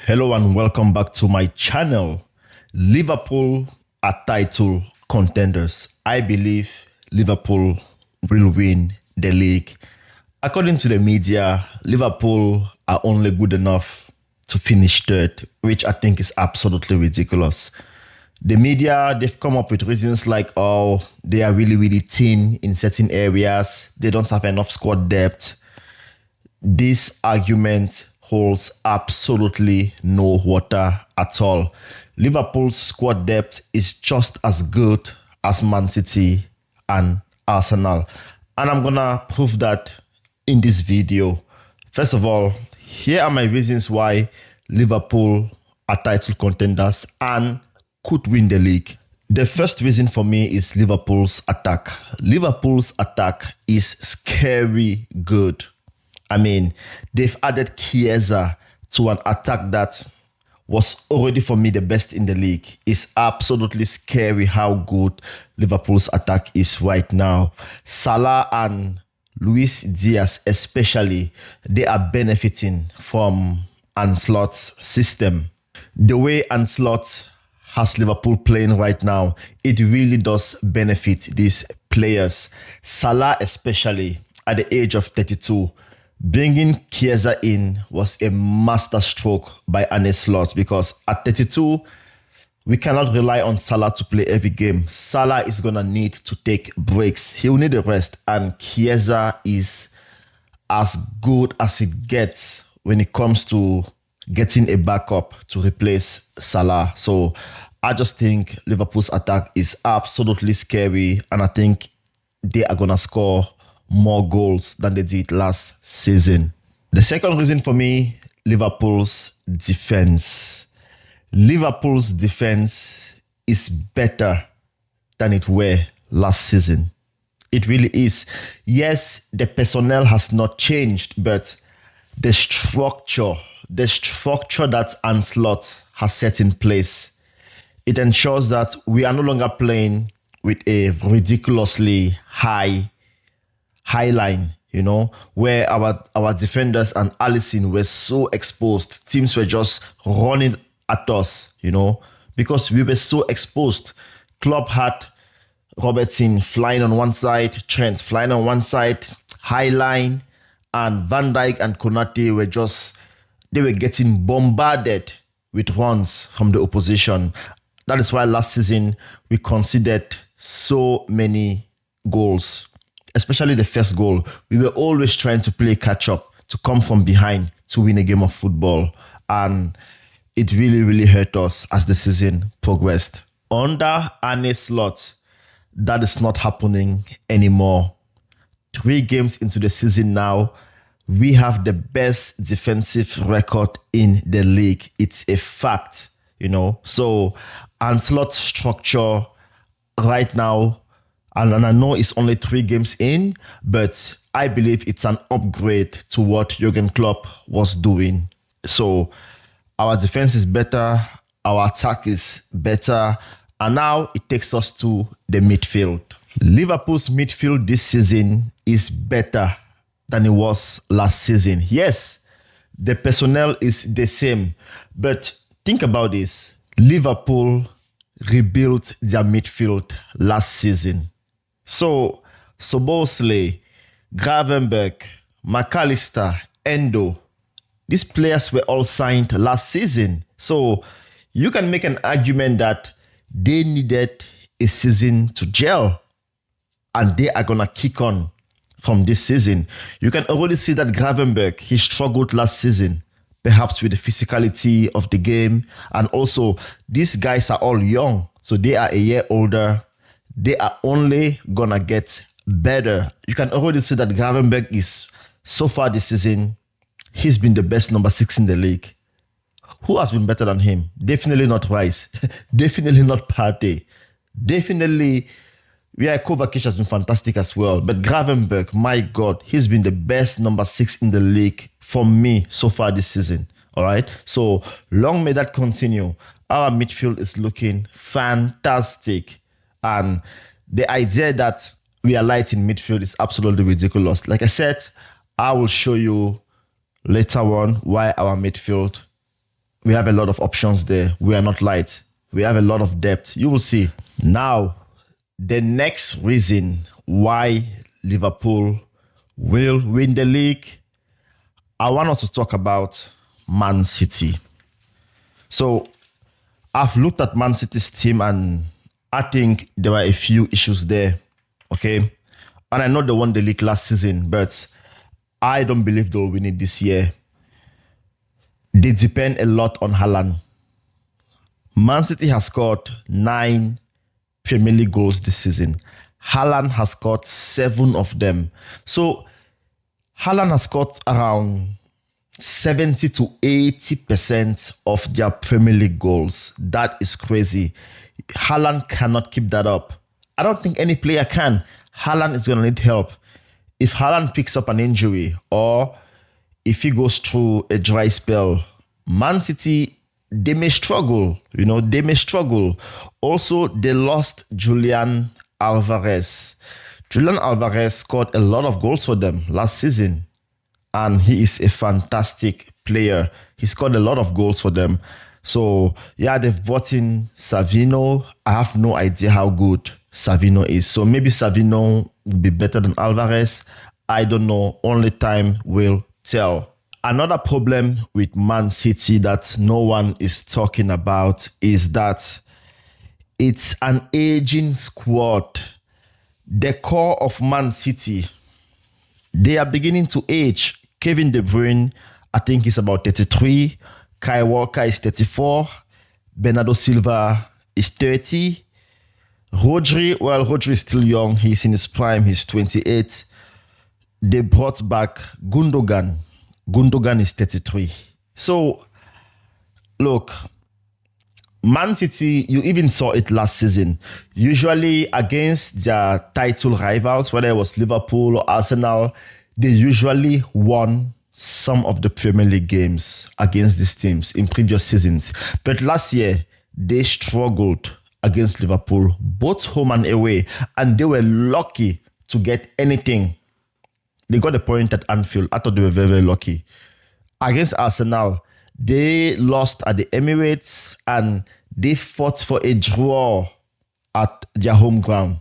Hello and welcome back to my channel. Liverpool are title contenders. I believe Liverpool will win the league. According to the media, Liverpool are only good enough to finish third, which I think is absolutely ridiculous. The media, they've come up with reasons like, oh, they are really thin in certain areas. They don't have enough squad depth. This argument holds absolutely no water at all. Liverpool's squad depth is just as good as Man City and Arsenal. And I'm gonna prove that in this video. First of all, here are my reasons why Liverpool are title contenders and could win the league. The first reason for me is Liverpool's attack. Liverpool's attack is scary good. I mean, they've added Chiesa to an attack that was already for me the best in the league. It's absolutely scary how good Liverpool's attack is right now. Salah and Luis Diaz especially, they are benefiting from Ancelotti's system. The way Ancelotti has Liverpool playing right now, it really does benefit these players. Salah especially, at the age of 32, bringing Chiesa in was a master stroke by Ancelotti because at 32, we cannot rely on Salah to play every game. Salah is going to need to take breaks. He will need a rest, and Chiesa is as good as it gets when it comes to getting a backup to replace Salah. So I just think Liverpool's attack is absolutely scary, and I think they are going to score more goals than they did last season. The second reason for me, Liverpool's defense. Liverpool's defense is better than it were last season. It really is. Yes, the personnel has not changed, but the structure that Ancelotti has set in place, it ensures that we are no longer playing with a ridiculously high line, where our defenders and Alisson were so exposed. Teams were just running at us, because we were so exposed. Klopp had Robertson flying on one side, Trent flying on one side, high line, and Van Dijk and Konate were getting bombarded with runs from the opposition. That is why last season we conceded so many goals. Especially the first goal, we were always trying to play catch up, to come from behind to win a game of football. And it really hurt us as the season progressed. Under Arne Slot, that is not happening anymore. 3 games into the season now, we have the best defensive record in the league. It's a fact, So Ancelotti's structure right now, and I know it's only 3 games in, but I believe it's an upgrade to what Jurgen Klopp was doing. So our defense is better, our attack is better, and now it takes us to the midfield. Liverpool's midfield this season is better than it was last season. Yes, the personnel is the same, but think about this. Liverpool rebuilt their midfield last season. So, Soboslai, Gravenberch, McAllister, Endo, these players were all signed last season. So, you can make an argument that they needed a season to gel, and they are going to kick on from this season. You can already see that Gravenberch, he struggled last season, perhaps with the physicality of the game. And also, these guys are all young, so they are a year older. They are only gonna get better. You can already see that Gravenberch is, so far this season, he's been the best number 6 in the league. Who has been better than him? Definitely not Rice. Definitely not Partey. Definitely, Kovacic has been fantastic as well. But Gravenberch, my God, he's been the best number 6 in the league for me so far this season. All right? So, long may that continue. Our midfield is looking fantastic. And the idea that we are light in midfield is absolutely ridiculous. Like I said, I will show you later on why our midfield we have a lot of options there. We are not light. We have a lot of depth. You will see. Now, the next reason why Liverpool will win the league, I want us to talk about Man City. So, I've looked at Man City's team and I think there were a few issues there. Okay. And I know they won the league last season, but I don't believe they'll win it this year. They depend a lot on Haaland. Man City has scored 9 Premier League goals this season. Haaland has scored 7 of them. So Haaland has scored around 70 to 80% of their Premier League goals. That is crazy. Haaland cannot keep that up. I don't think any player can. Haaland is going to need help. If Haaland picks up an injury or if he goes through a dry spell, Man City, they may struggle. They may struggle. Also, they lost Julian Alvarez. Julian Alvarez scored a lot of goals for them last season. And he is a fantastic player. He scored a lot of goals for them. So, yeah, they've brought in Savino. I have no idea how good Savino is. So maybe Savino will be better than Alvarez. I don't know. Only time will tell. Another problem with Man City that no one is talking about is that it's an aging squad. The core of Man City, they are beginning to age. Kevin De Bruyne, I think, is about 33. Kai Walker is 34. Bernardo Silva is 30. Rodri is still young. He's in his prime. He's 28. They brought back Gundogan. Gundogan is 33. So, look, Man City, you even saw it last season. Usually against their title rivals, whether it was Liverpool or Arsenal, they usually won some of the Premier League games against these teams in previous seasons. But last year, they struggled against Liverpool, both home and away, and they were lucky to get anything. They got a point at Anfield. I thought they were very, very lucky. Against Arsenal, they lost at the Emirates and they fought for a draw at their home ground.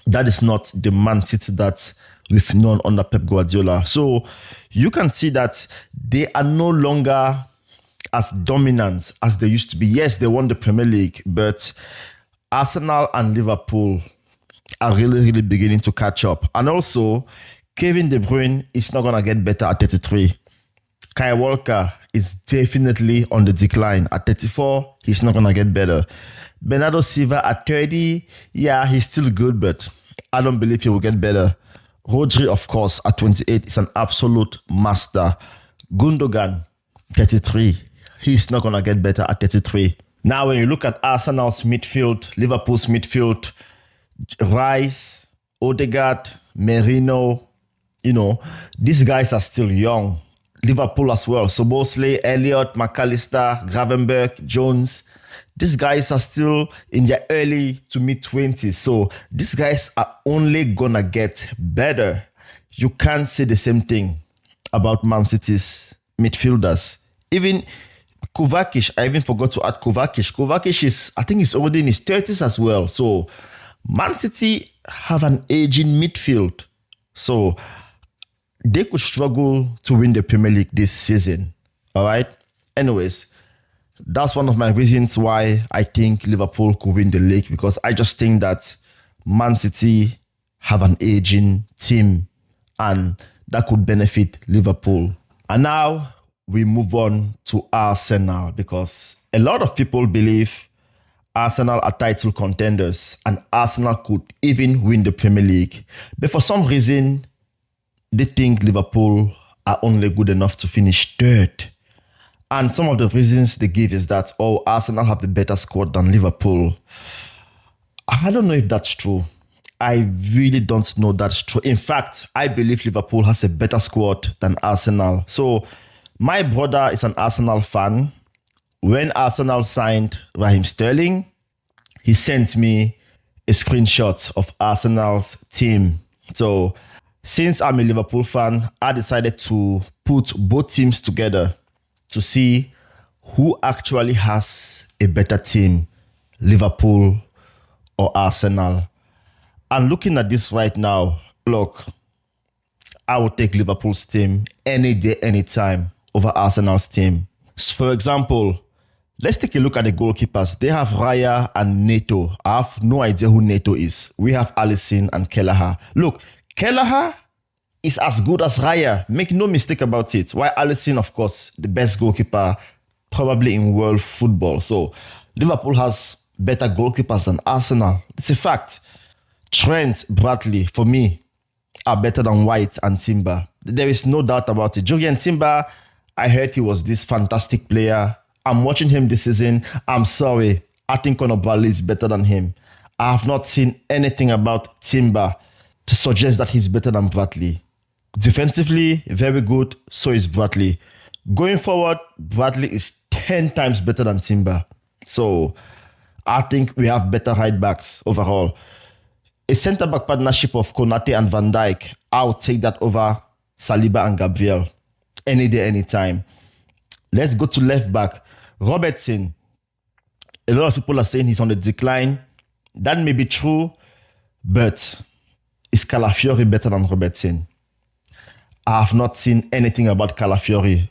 That is not the Man City that we've known under Pep Guardiola. So you can see that they are no longer as dominant as they used to be. Yes, they won the Premier League, but Arsenal and Liverpool are really, really beginning to catch up. And also, Kevin De Bruyne is not going to get better at 33. Kai Walker is definitely on the decline. At 34, he's not going to get better. Bernardo Silva at 30, yeah, he's still good, but I don't believe he will get better. Rodri, of course, at 28 is an absolute master. Gundogan, 33. He's not going to get better at 33. Now, when you look at Arsenal's midfield, Liverpool's midfield, Rice, Odegaard, Merino, these guys are still young. Liverpool as well. So Mosley, Elliott, McAllister, Gravenberch, Jones. These guys are still in their early to mid-20s. So these guys are only going to get better. You can't say the same thing about Man City's midfielders. Even Kovacic, I even forgot to add Kovacic. Kovacic is, I think he's already in his 30s as well. So Man City have an aging midfield. So they could struggle to win the Premier League this season. All right? Anyways, that's one of my reasons why I think Liverpool could win the league, because I just think that Man City have an aging team and that could benefit Liverpool. And now we move on to Arsenal, because a lot of people believe Arsenal are title contenders and Arsenal could even win the Premier League. But for some reason, they think Liverpool are only good enough to finish third. And some of the reasons they give is that, Arsenal have a better squad than Liverpool. I don't know if that's true. I really don't know that's true. In fact, I believe Liverpool has a better squad than Arsenal. So my brother is an Arsenal fan. When Arsenal signed Raheem Sterling, he sent me a screenshot of Arsenal's team. So since I'm a Liverpool fan, I decided to put both teams together to see who actually has a better team, Liverpool or Arsenal? And looking at this right now, look, I would take Liverpool's team any day, anytime over Arsenal's team. So for example, let's take a look at the goalkeepers. They have Raya and Neto. I have no idea who Neto is. We have Alisson and Kelleher. Look, Kelleher is as good as Raya. Make no mistake about it. While Alisson, of course, the best goalkeeper probably in world football. So Liverpool has better goalkeepers than Arsenal. It's a fact. Trent, Bradley, for me, are better than White and Timber. There is no doubt about it. Jurgen Timber, I heard he was this fantastic player. I'm watching him this season. I'm sorry. I think Conor Bradley is better than him. I have not seen anything about Timber to suggest that he's better than Bradley. Defensively, very good. So is Bradley. Going forward, Bradley is 10 times better than Timber. So I think we have better right backs overall. A centre-back partnership of Konate and Van Dijk, I'll take that over Saliba and Gabriel any day, anytime. Let's go to left back. Robertson. A lot of people are saying he's on the decline. That may be true, but is Calafiori better than Robertson? I have not seen anything about Calafiori.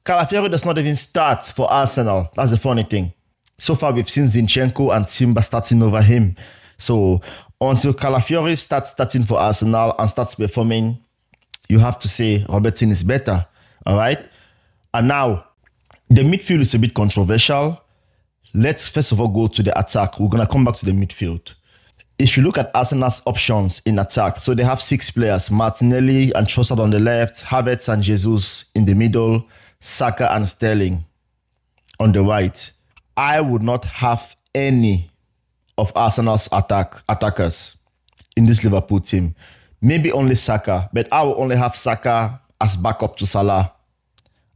Calafiori does not even start for Arsenal. That's the funny thing. So far, we've seen Zinchenko and Timber starting over him. So until Calafiori starts starting for Arsenal and starts performing, you have to say Robertson is better. All right? And now, the midfield is a bit controversial. Let's first of all go to the attack. We're going to come back to the midfield. If you look at Arsenal's options in attack, so they have 6 players, Martinelli and Trossard on the left, Havertz and Jesus in the middle, Saka and Sterling on the right. I would not have any of Arsenal's attackers in this Liverpool team. Maybe only Saka, but I will only have Saka as backup to Salah.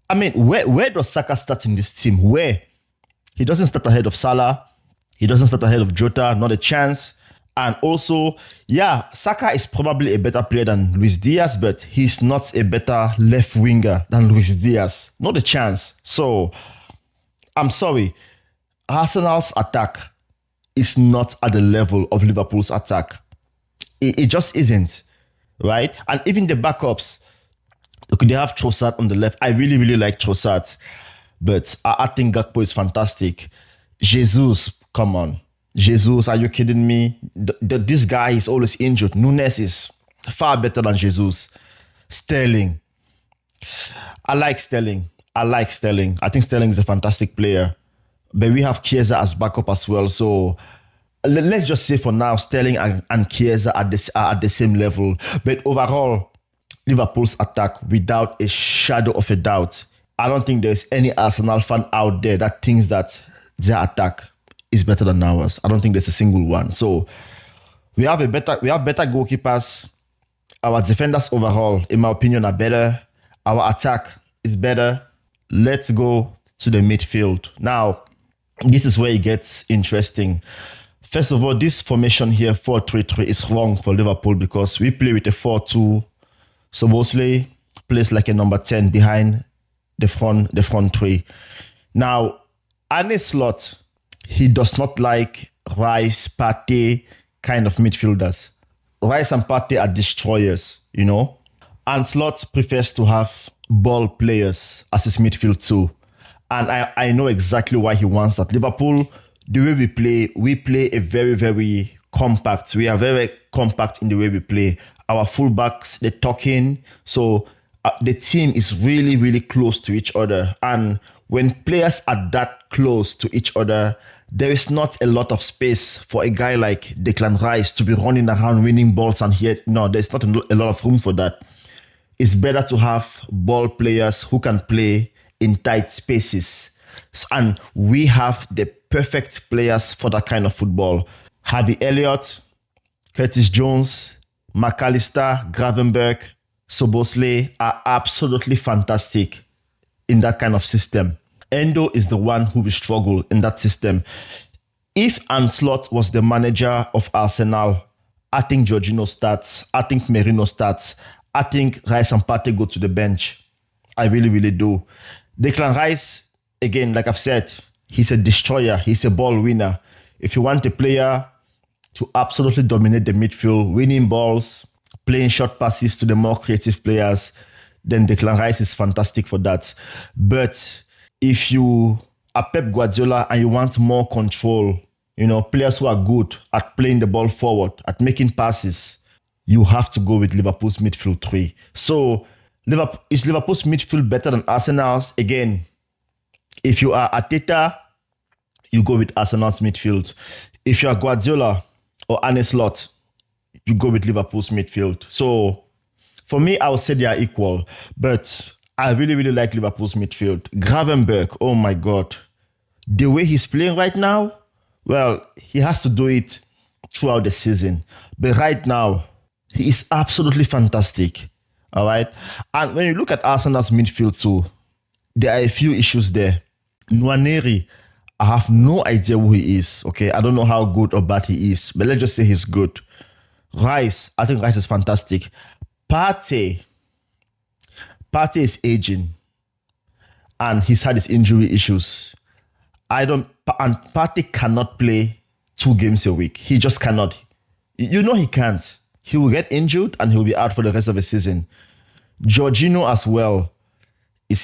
I mean, where does Saka start in this team? Where? He doesn't start ahead of Salah. He doesn't start ahead of Jota, not a chance. And also, yeah, Saka is probably a better player than Luis Diaz, but he's not a better left winger than Luis Diaz. Not a chance. So, I'm sorry. Arsenal's attack is not at the level of Liverpool's attack. It just isn't, right? And even the backups, okay, they have Trossard on the left. I really, really like Trossard, but I think Gakpo is fantastic. Jesus, come on. Jesus, are you kidding me? This guy is always injured. Nunes is far better than Jesus. Sterling. I like Sterling. I think Sterling is a fantastic player. But we have Chiesa as backup as well. So let's just say for now, Sterling and Chiesa are at the same level. But overall, Liverpool's attack, without a shadow of a doubt, I don't think there's any Arsenal fan out there that thinks that their attack is better than ours. I don't think there's a single one. So we have better goalkeepers. Our defenders overall, in my opinion, are better. Our attack is better. Let's go to the midfield. Now, this is where it gets interesting. First of all, this formation here, 4-3-3, is wrong for Liverpool because we play with a 4-2. So Mosley plays like a number 10 behind the front three. Now, Arne Slot, he does not like Rice, Partey kind of midfielders. Rice and Partey are destroyers, you know. And Slot prefers to have ball players as his midfield too. And I know exactly why he wants that. Liverpool, the way we play a very, very compact. We are very compact in the way we play. Our fullbacks, they're talking. So the team is really, really close to each other. And when players are that close to each other, there is not a lot of space for a guy like Declan Rice to be running around winning balls and here. No, there's not a lot of room for that. It's better to have ball players who can play in tight spaces. And we have the perfect players for that kind of football. Harvey Elliott, Curtis Jones, McAllister, Gravenberch, Soboslai are absolutely fantastic in that kind of system. Endo is the one who will struggle in that system. If Anslot was the manager of Arsenal, I think Jorginho starts. I think Merino starts. I think Rice and Partey go to the bench. I really, really do. Declan Rice again, like I've said, he's a destroyer. He's a ball winner. If you want a player to absolutely dominate the midfield, winning balls, playing short passes to the more creative players, then Declan Rice is fantastic for that. But if you are Pep Guardiola and you want more control, players who are good at playing the ball forward, at making passes, you have to go with Liverpool's midfield three. So is Liverpool's midfield better than Arsenal's? Again, if you are Arteta, you go with Arsenal's midfield. If you are Guardiola or Arne Slot, you go with Liverpool's midfield. So for me, I would say they are equal. But I really, really like Liverpool's midfield. Gravenberch, oh my God. The way he's playing right now, well, he has to do it throughout the season. But right now, he is absolutely fantastic. All right? And when you look at Arsenal's midfield too, there are a few issues there. Nwaneri, I have no idea who he is. Okay, I don't know how good or bad he is, but let's just say he's good. Rice, I think Rice is fantastic. Partey is aging, and he's had his injury issues. And Partey cannot play 2 games a week. He just cannot. He can't. He will get injured and he will be out for the rest of the season. Jorginho as well.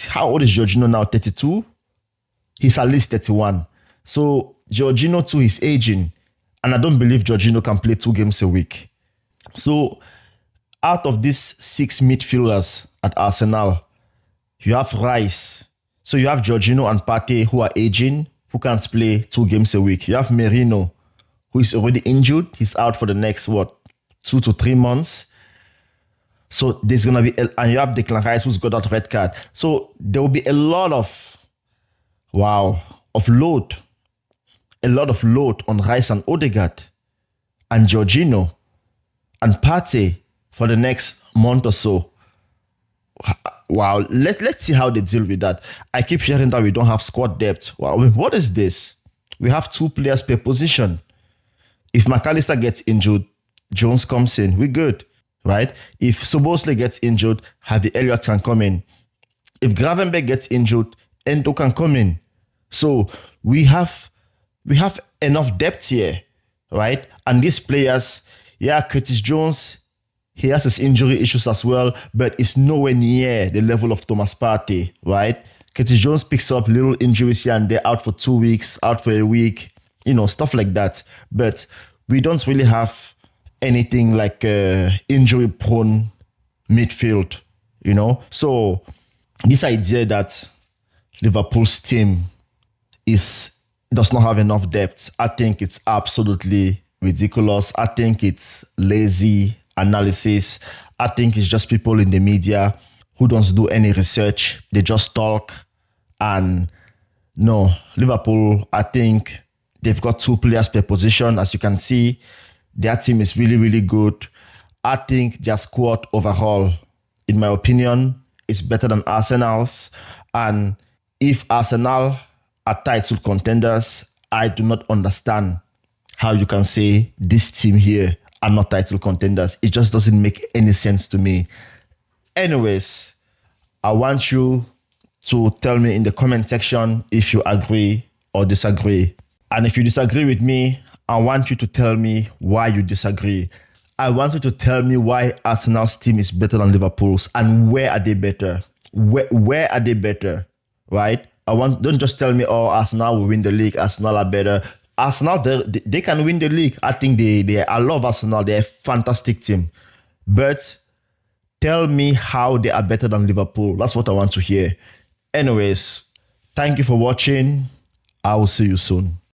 How old is Jorginho now? 32? He's at least 31. So Jorginho too is aging. And I don't believe Jorginho can play 2 games a week. So out of these 6 midfielders at Arsenal, you have Rice. So you have Jorginho and Partey who are aging, who can't play 2 games a week. You have Merino, who is already injured. He's out for the next, 2 to 3 months. So there's going to be, and you have Declan Rice who's got that red card. So there will be a lot of load. A lot of load on Rice and Odegaard and Jorginho and Partey for the next month or so. Wow, let's see how they deal with that. I keep hearing that we don't have squad depth. Wow, what is this? We have 2 players per position. If McAllister gets injured, Jones comes in. We're good, right? If Soboslai gets injured, Harvey Elliott can come in. If Gravenberch gets injured, Endo can come in. So we have enough depth here, right? And these players, Curtis Jones, he has his injury issues as well, but it's nowhere near the level of Thomas Partey, right? Curtis Jones picks up little injuries here and there, out for 2 weeks, out for a week, stuff like that. But we don't really have anything like injury-prone midfield, So this idea that Liverpool's team does not have enough depth, I think it's absolutely ridiculous. I think it's lazy analysis. I think it's just people in the media who don't do any research. They just talk. And no, Liverpool, I think they've got 2 players per position. As you can see, their team is really, really good. I think their squad overall, in my opinion, is better than Arsenal's. And if Arsenal are title contenders, I do not understand how you can say this team here are not title contenders. It just doesn't make any sense to me. Anyways, I want you to tell me in the comment section if you agree or disagree. And if you disagree with me, I want you to tell me why you disagree. I want you to tell me why Arsenal's team is better than Liverpool's and where are they better? Where are they better? Right? Don't just tell me, Arsenal will win the league, Arsenal are better. Arsenal, they can win the league. I think I love Arsenal. They're a fantastic team. But tell me how they are better than Liverpool. That's what I want to hear. Anyways, thank you for watching. I will see you soon.